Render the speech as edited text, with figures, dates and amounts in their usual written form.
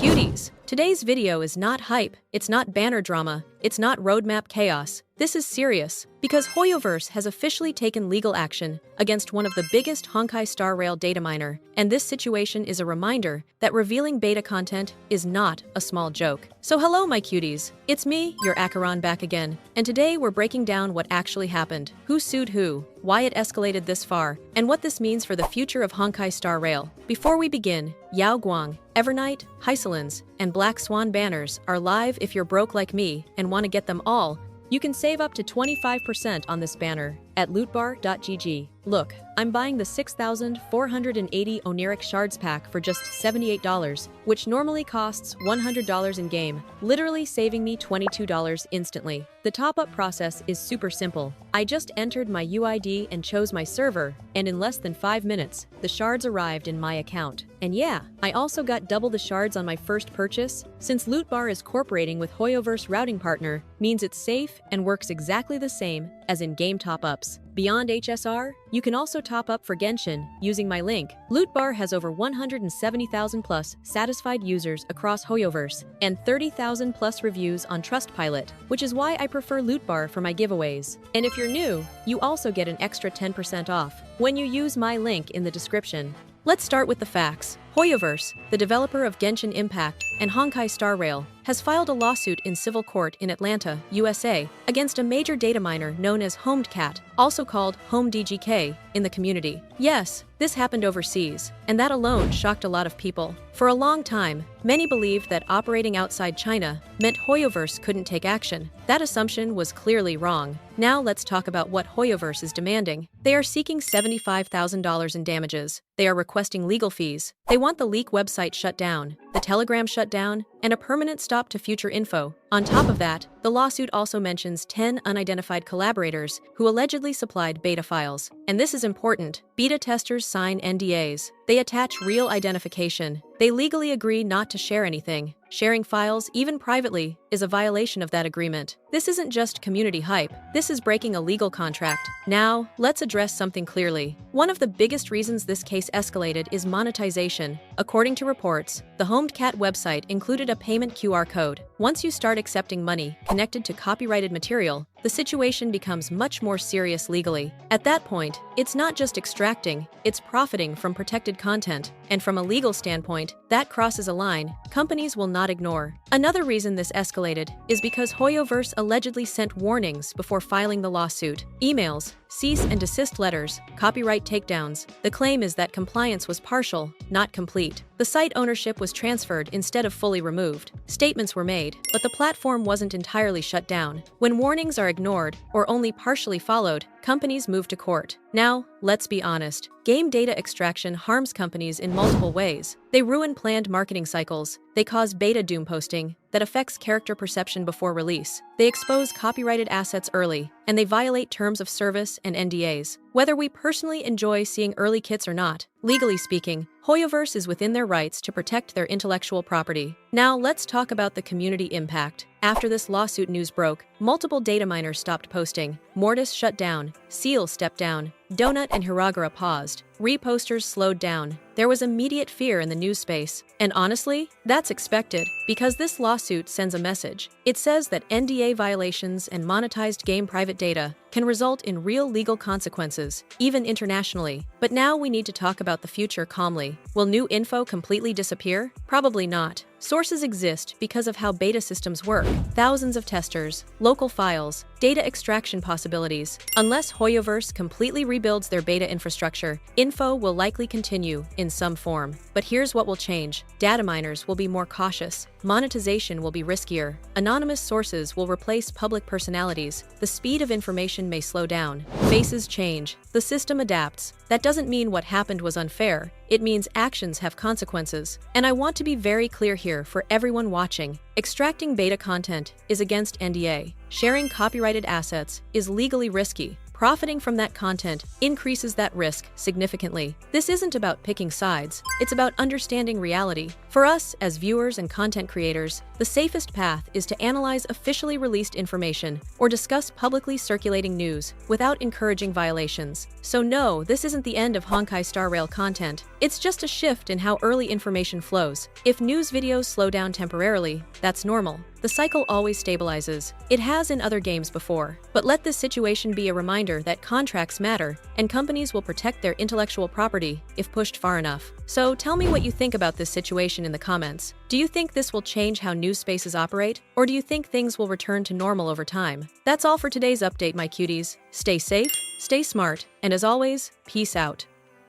Cuties! Today's video is not hype, it's not banner drama, it's not roadmap chaos. This is serious, because HoYoverse has officially taken legal action against one of the biggest Honkai Star Rail dataminer, and this situation is a reminder that revealing beta content is not a small joke. So hello my cuties, it's me, your Acheron back again, and today we're breaking down what actually happened, who sued who, why it escalated this far, and what this means for the future of Honkai Star Rail. Before we begin, Yao Guang, Evernight, Hysolins, and Black Swan banners are live. If you're broke like me and want to get them all, you can save up to 25% on this banner at lootbar.gg. Look, I'm buying the 6,480 Oniric Shards pack for just $78, which normally costs $100 in-game, literally saving me $22 instantly. The top-up process is super simple. I just entered my UID and chose my server, and in less than 5 minutes, the shards arrived in my account. And yeah, I also got double the shards on my first purchase, since Lootbar is cooperating with HoYoverse routing partner, means it's safe and works exactly the same as in-game top-ups. Beyond HSR, you can also top up for Genshin using my link. Lootbar has over 170,000 plus satisfied users across HoYoverse and 30,000 plus reviews on Trustpilot, which is why I prefer Lootbar for my giveaways. And if you're new, you also get an extra 10% off when you use my link in the description. Let's start with the facts. HoYoverse, the developer of Genshin Impact and Honkai Star Rail, has filed a lawsuit in civil court in Atlanta, USA, against a major dataminer known as HomDGCat, also called HomDGK, in the community. Yes, this happened overseas, and that alone shocked a lot of people. For a long time, many believed that operating outside China meant HoYoverse couldn't take action. That assumption was clearly wrong. Now let's talk about what HoYoverse is demanding. They are seeking $75,000 in damages. They are requesting legal fees. They want the leak website shut down, the Telegram shut down, and a permanent stop to future info. On top of that, the lawsuit also mentions 10 unidentified collaborators who allegedly supplied beta files. And this is important. Beta testers sign NDAs. They attach real identification. They legally agree not to share anything. Sharing files, even privately, is a violation of that agreement. This isn't just community hype. This is breaking a legal contract. Now, let's address something clearly. One of the biggest reasons this case escalated is monetization. According to reports, the HomDGCat website included a payment QR code. Once you start accepting money connected to copyrighted material, the situation becomes much more serious legally. At that point, it's not just extracting, it's profiting from protected content. And from a legal standpoint, that crosses a line companies will not ignore. Another reason this escalated is because HoYoverse allegedly sent warnings before filing the lawsuit. Emails, cease and desist letters, copyright takedowns. The claim is that compliance was partial, not complete. The site ownership was transferred instead of fully removed. Statements were made, but the platform wasn't entirely shut down. When warnings are ignored or only partially followed, companies move to court. Now, let's be honest. Game data extraction harms companies in multiple ways. They ruin planned marketing cycles. They cause beta doomposting that affects character perception before release. They expose copyrighted assets early, and they violate terms of service and NDAs. Whether we personally enjoy seeing early kits or not, legally speaking, HoYoverse is within their rights to protect their intellectual property. Now let's talk about the community impact. After this lawsuit news broke, multiple dataminers stopped posting. Mortis shut down, Seele stepped down, Donut and Hiragara paused, reposters slowed down. There was immediate fear in the news space. And honestly, that's expected, because this lawsuit sends a message. It says that NDA violations and monetized game private data can result in real legal consequences, even internationally. But now we need to talk about the future calmly. Will new info completely disappear? Probably not. Sources exist because of how beta systems work. Thousands of testers, local files, data extraction possibilities. Unless HoYoverse completely rebuilds their beta infrastructure, info will likely continue in some form. But here's what will change. Dataminers will be more cautious. Monetization will be riskier. Anonymous sources will replace public personalities. The speed of information may slow down. Faces change. The system adapts. That doesn't mean what happened was unfair. It means actions have consequences. And I want to be very clear here for everyone watching. Extracting beta content is against NDA. Sharing copyrighted assets is legally risky. profiting from that content increases that risk significantly. This isn't about picking sides, it's about understanding reality. For us, as viewers and content creators, the safest path is to analyze officially released information or discuss publicly circulating news without encouraging violations. So no, this isn't the end of Honkai Star Rail content. It's just a shift in how early information flows. If news videos slow down temporarily, that's normal. The cycle always stabilizes. It has in other games before. But let this situation be a reminder that contracts matter, and companies will protect their intellectual property if pushed far enough. So tell me what you think about this situation in the comments. Do you think this will change how news spaces operate? Or do you think things will return to normal over time? That's all for today's update, my cuties. Stay safe, stay smart, and as always, peace out.